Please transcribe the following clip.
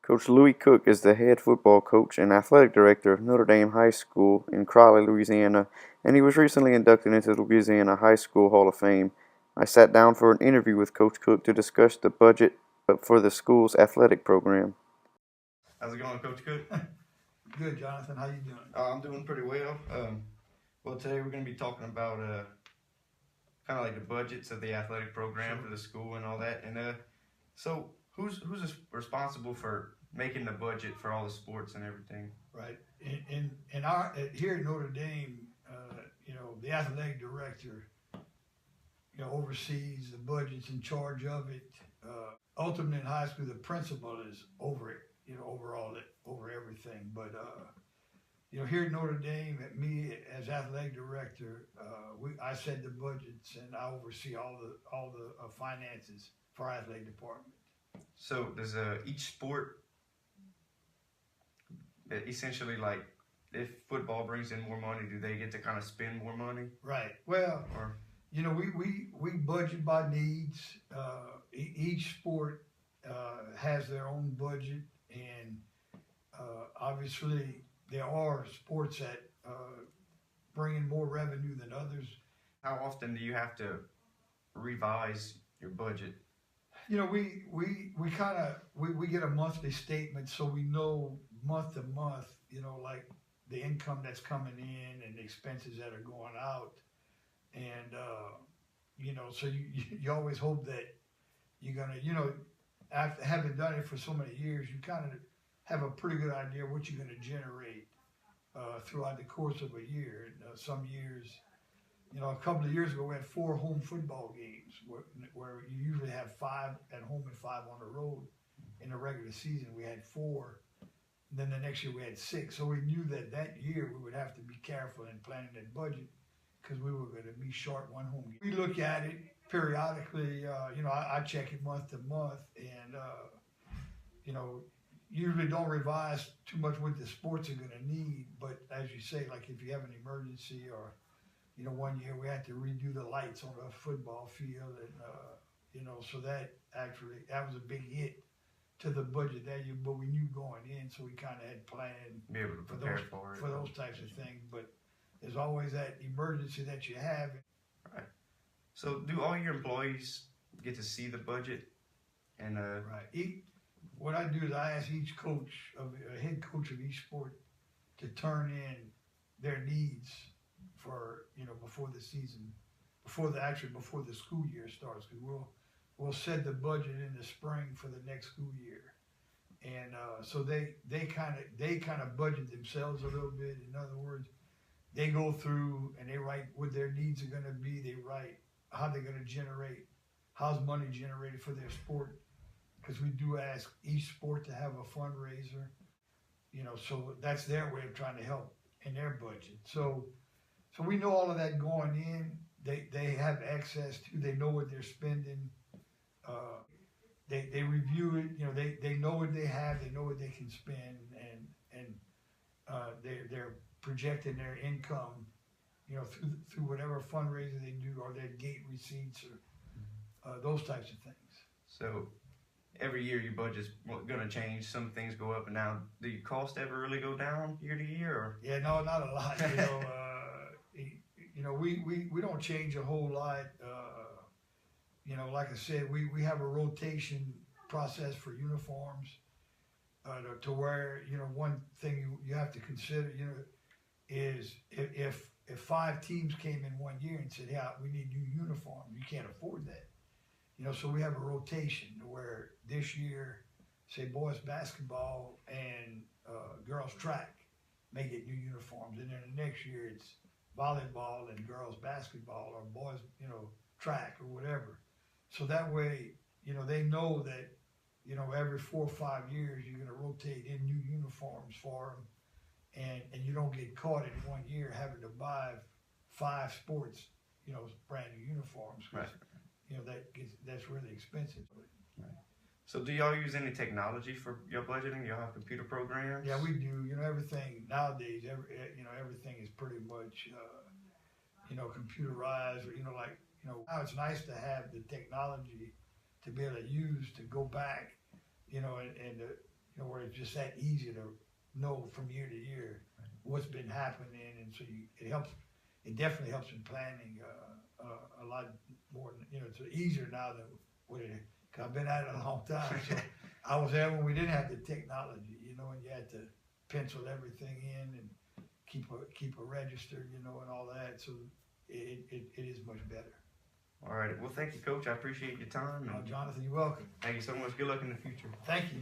Coach Louis Cook is the head football coach and athletic director of Notre Dame High School in Crowley, Louisiana, and he was recently inducted into the Louisiana High School Hall of Fame. I sat down for an interview with Coach Cook to discuss the budget for the school's athletic program. How's it going, Coach Cook? Good, Jonathan. How you doing? I'm doing pretty well. Well, today we're going to be talking about kind of like the budgets of the athletic program for the school and all that. And so who's responsible for making the budget for all the sports and everything? Right. In our here at Notre Dame, the athletic director, oversees the budgets, in charge of it. Ultimately, in high school, the principal is over it. Over everything. But here at Notre Dame, me as athletic director, I set the budgets and I oversee all the finances for our athletic department. So does each sport essentially, like, if football brings in more money, do they get to kind of spend more money? Right. Well, we budget by needs. Each sport has their own budget, and obviously there are sports that bring in more revenue than others. How often do you have to revise your budget? We get a monthly statement, so we know month to month, like the income that's coming in and the expenses that are going out. And, so you always hope that you're going to, after having done it for so many years, you kind of have a pretty good idea what you're going to generate throughout the course of a year. And some years, a couple of years ago, we had 4 home football games where you usually have 5 at home and 5 on the road. In the regular season, we had 4. And then the next year we had 6. So we knew that year we would have to be careful in planning that budget because we were going to be short 1 home game. We look at it periodically. I check it month to month, and usually don't revise too much what the sports are going to need. But as you say, like if you have an emergency, or one year we had to redo the lights on a football field, and so that was a big hit to the budget that year. But we knew going in, so we kind of had planned be able to prepare for those types of things. But there's always that emergency that you have. Right. So do all your employees get to see the budget? And right. What I do is I ask each head coach of each sport to turn in their needs for before the season, before the school year starts, because we'll set the budget in the spring for the next school year, and so they kind of budget themselves a little bit. In other words, they go through and they write what their needs are going to be. They write how they're going to generate, how's money generated for their sport, because we do ask each sport to have a fundraiser. So that's their way of trying to help in their budget. So we know all of that going in. They have access to. They know what they're spending. They review it. They know what they have. They know what they can spend, and they're projecting their income, through whatever fundraiser they do, or their gate receipts, or those types of things. So every year your budget's going to change. Some things go up and down. Do your cost ever really go down year to year? Or? Yeah, no, not a lot. We don't change a whole lot. Like I said, we have a rotation process for uniforms, to where, one thing you have to consider, is if 5 teams came in one year and said, yeah, we need new uniforms, you can't afford that. So we have a rotation where this year, say boys basketball and girls track may get new uniforms, and then the next year it's volleyball and girls basketball, or boys, track or whatever. So that way, they know that, every 4 or 5 years you're going to rotate in new uniforms for them, and you don't get caught in one year having to buy 5 sports, brand new uniforms. Right. That's really expensive. Right. So do y'all use any technology for your budgeting? Y'all have computer programs? Yeah, we do. Everything nowadays, everything is pretty much, computerized, or, now it's nice to have the technology to be able to use to go back, and you know, where it's just that easy to know from year to year what's been happening, and so it helps. It definitely helps in planning a lot more. You know, it's easier now than what it. Cause I've been at it a long time, so I was there when we didn't have the technology, you know, and you had to pencil everything in and keep a register, you know, and all that. So it is much better. All right. Well, thank you, Coach. I appreciate your time. And Jonathan, you're welcome. thank you so much. Good luck in the future. Thank you.